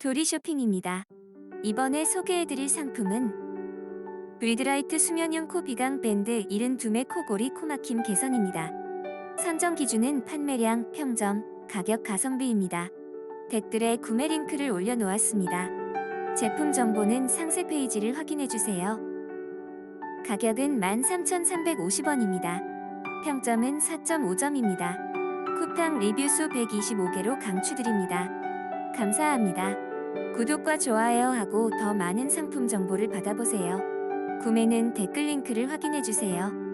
도리 쇼핑입니다. 이번에 소개해드릴 상품은 브리드라이트 수면형 코 비강 밴드 72매 코골이 코막힘 개선입니다. 선정 기준은 판매량, 평점, 가격 가성비입니다. 댓글에 구매 링크를 올려놓았습니다. 제품 정보는 상세 페이지를 확인해주세요. 가격은 13,350원입니다. 평점은 4.5점입니다. 쿠팡 리뷰수 125개로 강추드립니다. 감사합니다. 구독과 좋아요 하고 더 많은 상품 정보를 받아보세요. 구매는 댓글 링크를 확인해주세요.